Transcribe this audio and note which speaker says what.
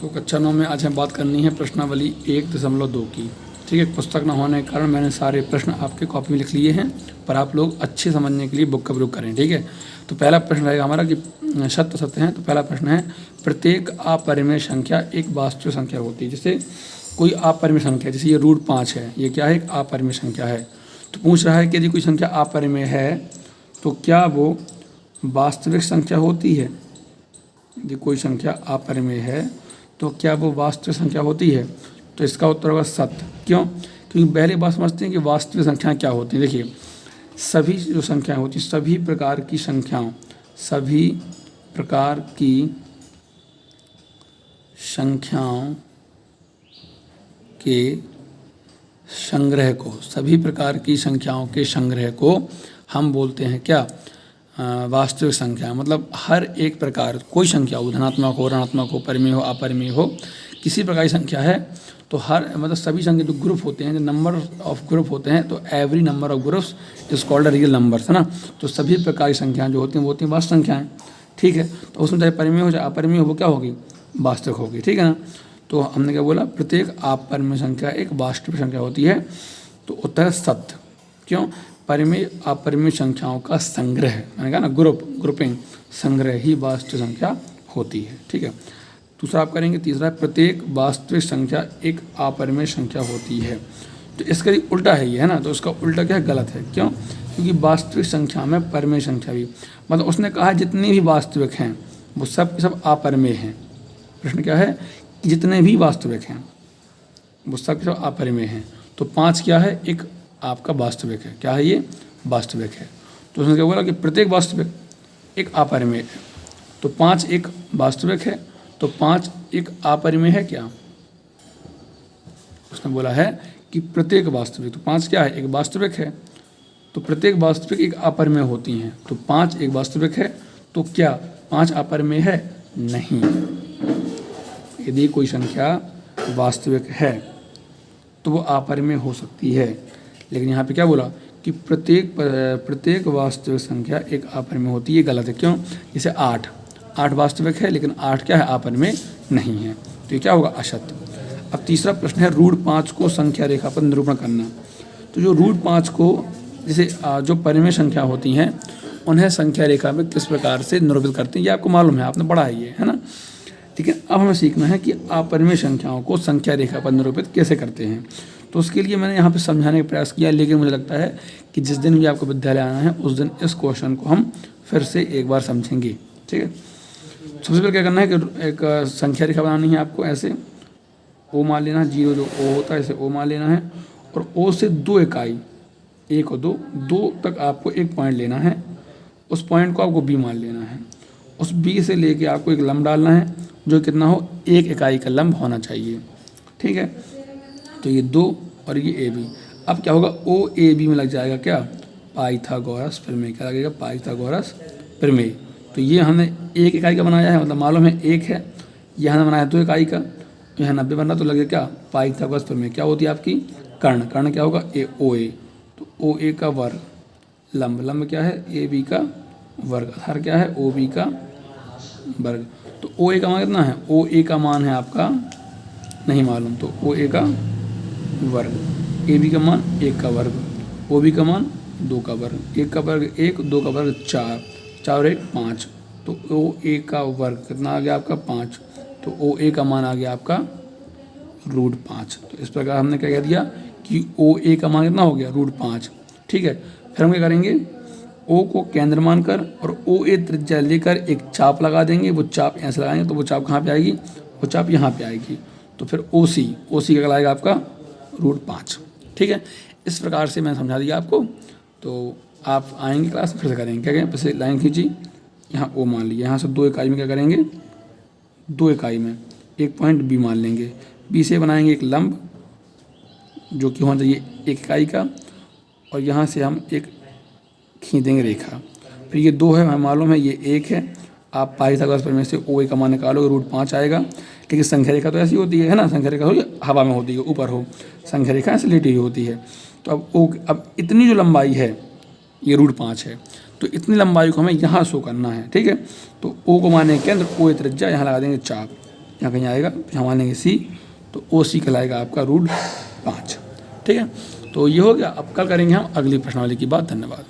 Speaker 1: तो कक्षा 9 में आज हमें बात करनी है प्रश्नावली 1.2 की। ठीक है, पुस्तक न होने के कारण मैंने सारे प्रश्न आपके कॉपी में लिख लिए हैं, पर आप लोग अच्छे समझने के लिए बुक का प्रयोग करें। ठीक है, तो पहला प्रश्न रहेगा हमारा कि सत्य सत्य है। तो पहला प्रश्न है, प्रत्येक अपरिमेय संख्या एक वास्तविक संख्या होती है। जैसे कोई अपरिमेय संख्या, जैसे ये √5 है, ये क्या है, एक अपरिमेय संख्या है। तो पूछ रहा है कि यदि कोई संख्या अपरिमेय है तो क्या वो वास्तविक संख्या होती है। यदि कोई संख्या अपरिमेय है तो क्या वो वास्तविक संख्या होती है। तो इसका उत्तर होगा सत्य। क्यों? क्योंकि पहले बात समझते हैं कि वास्तविक संख्याएं क्या होती हैं। देखिए, सभी जो संख्याएं होती हैं, सभी प्रकार की संख्याओं, सभी प्रकार की संख्याओं के संग्रह को, सभी प्रकार की संख्याओं के संग्रह को हम बोलते हैं क्या, वास्तविक संख्या। मतलब हर एक प्रकार, कोई संख्या हो, धनात्मक हो, ऋणात्मक हो, परिमेय हो, अपरिमेय हो, किसी प्रकार की संख्या है तो हर मतलब सभी संख्या जो ग्रुप होते हैं, जो नंबर ऑफ ग्रुप होते हैं, तो every number of groups is called a real numbers, है ना। तो सभी प्रकार की संख्याएं जो होती हैं वो होती हैं वास्तविक संख्याएं। ठीक है, तो उसमें चाहे परिमेय हो चाहे अपरिमेय हो, वो क्या होगी, वास्तविक होगी। ठीक है ना। तो हमने क्या बोला, प्रत्येक अपरिमेय संख्या एक वास्तविक संख्या होती है। तो उत्तर है सत्य। क्यों? परिमेय अपरिमेय संख्याओं का संग्रह, मैंने कहा ना, ग्रुपिंग, संग्रह ही वास्तविक संख्या होती है। ठीक है, दूसरा आप करेंगे। तीसरा, प्रत्येक वास्तविक संख्या एक अपरिमेय संख्या होती है। तो इसका उल्टा है ये, है ना। तो उसका उल्टा क्या है, गलत है। क्यों? क्योंकि वास्तविक संख्या में परिमेय संख्या भी, मतलब उसने कहा जितनी भी वास्तविक हैं वो सब के सब अपरिमेय हैं। प्रश्न क्या है कि जितने भी वास्तविक हैं वो सब के सब अपरिमेय हैं। तो 5 क्या है, एक आपका वास्तविक है। क्या है ये, वास्तविक है। तो उसने क्या बोला कि प्रत्येक वास्तविक एक अपरिमेय है। तो 5 एक वास्तविक है, तो 5 एक अपरिमेय है क्या। उसने बोला है कि प्रत्येक वास्तविक, तो 5 क्या है, एक वास्तविक है। तो प्रत्येक वास्तविक एक अपरिमेय होती हैं। तो 5 एक वास्तविक है, तो क्या 5 अपरिमेय है, नहीं। यदि कोई संख्या वास्तविक है तो वो अपरिमेय हो सकती है, लेकिन यहाँ पे क्या बोला कि प्रत्येक वास्तविक संख्या एक अपरिमेय होती है। ये गलत है। क्यों? जैसे 8 वास्तविक है, लेकिन 8 क्या है, अपरिमेय नहीं है। तो ये क्या होगा, असत्य। अब तीसरा प्रश्न है, √5 को संख्या रेखा पर निरूपण करना। तो जो √5 को, जैसे जो परिमेय संख्या होती हैं उन्हें संख्या रेखा में किस प्रकार से निरूपित करते हैं, ये आपको मालूम है, आपने पढ़ा है ये, है ना। लेकिन अब हमें सीखना है कि अपरिमेय संख्याओं को संख्या रेखा पर निरूपित कैसे करते हैं। तो उसके लिए मैंने यहाँ पे समझाने का प्रयास किया, लेकिन मुझे लगता है कि जिस दिन भी आपको विद्यालय आना है उस दिन इस क्वेश्चन को हम फिर से एक बार समझेंगे। ठीक है, सबसे पहले क्या करना है कि एक संख्या रेखा बनानी है आपको। ऐसे ओ मान लेना, 0 जो ओ होता है, ऐसे ओ मान लेना है, और ओ से 2 इकाई, 1 और 2 तक आपको एक पॉइंट लेना है। उस पॉइंट को आपको बी मान लेना है। उस बी से लेके आपको एक लंब डालना है जो कितना हो, 1 इकाई का लंब होना चाहिए। ठीक है, तो ये 2 और ये ए बी। अब क्या होगा, ओ ए बी में लग जाएगा क्या, पाइथागोरस प्रमेय। क्या लगेगा, पाइथागोरस प्रमेय। तो ये हमने 1 इकाई का बनाया है, मतलब मालूम है 1 है, यहाँ हमने बनाया 2 इकाई का, यहाँ 90 बनना, तो लगेगा क्या, पाइथागोरस प्रमेय। क्या होती है आपकी, कर्ण क्या होगा, ओ ए। तो ओ ए का वर्ग, लंब क्या है, ए बी का वर्ग, आधार क्या है, ओ बी का वर्ग। तो ओ ए का मान कितना है, ओ ए का मान है आपका नहीं मालूम, तो ओ ए का वर्ग, ए बी का मान 1 का वर्ग, ओ बी का मान 2 का वर्ग, 1 का वर्ग 1, 2 का वर्ग 4, 4 और 1 5। तो ओ ए का वर्ग कितना आ गया आपका, 5। तो ओ ए का मान आ गया आपका √5। तो इस प्रकार हमने क्या कह दिया कि ओ ए का मान कितना हो गया, √5। ठीक है, फिर हम क्या करेंगे, ओ को केंद्र मानकर और ओ ए त्रिज्या लेकर एक चाप लगा देंगे। वो चाप ऐसे लगाएंगे तो वो चाप कहाँ पे आएगी, वो चाप यहाँ पे आएगी। तो फिर ओ सी क्या कहलाएगा आपका, √5। ठीक है, इस प्रकार से मैं समझा दिया आपको। तो आप आएंगे क्लास में फिर से करेंगे। क्या करें, फिर लाइन खींची, यहाँ ओ मान लिया, यहाँ से 2 इकाई में क्या करेंगे, 2 इकाई में एक पॉइंट बी मान लेंगे। बी से बनाएंगे एक लंब जो कि होना चाहिए 1 इकाई का, और यहाँ से हम एक खींच देंगे रेखा। फिर ये 2 है, हमें मालूम है ये 1 है। आप पाइथागोरस प्रमेय से ओ ए का मान निकालोगे, √5 आएगा। लेकिन संख्या रेखा तो ऐसी होती है ना, संख्या रेखा हो हवा में होती है, ऊपर हो, संख्या रेखा ऐसे लेटी हुई होती है। तो अब इतनी जो लंबाई है ये √5 है, तो इतनी लंबाई को हमें यहाँ शो करना है। ठीक है, तो ओ को माने केंद्र, ओ ए त्रिज्या, यहाँ लगा देंगे चाप। यहाँ कहीं आएगा, यहाँ मान लेंगे सी, तो ओ सी कहलाएगा आपका रूट 5। ठीक है, तो ये हो गया। अब कल करेंगे हम अगली प्रश्नावली की बात। धन्यवाद।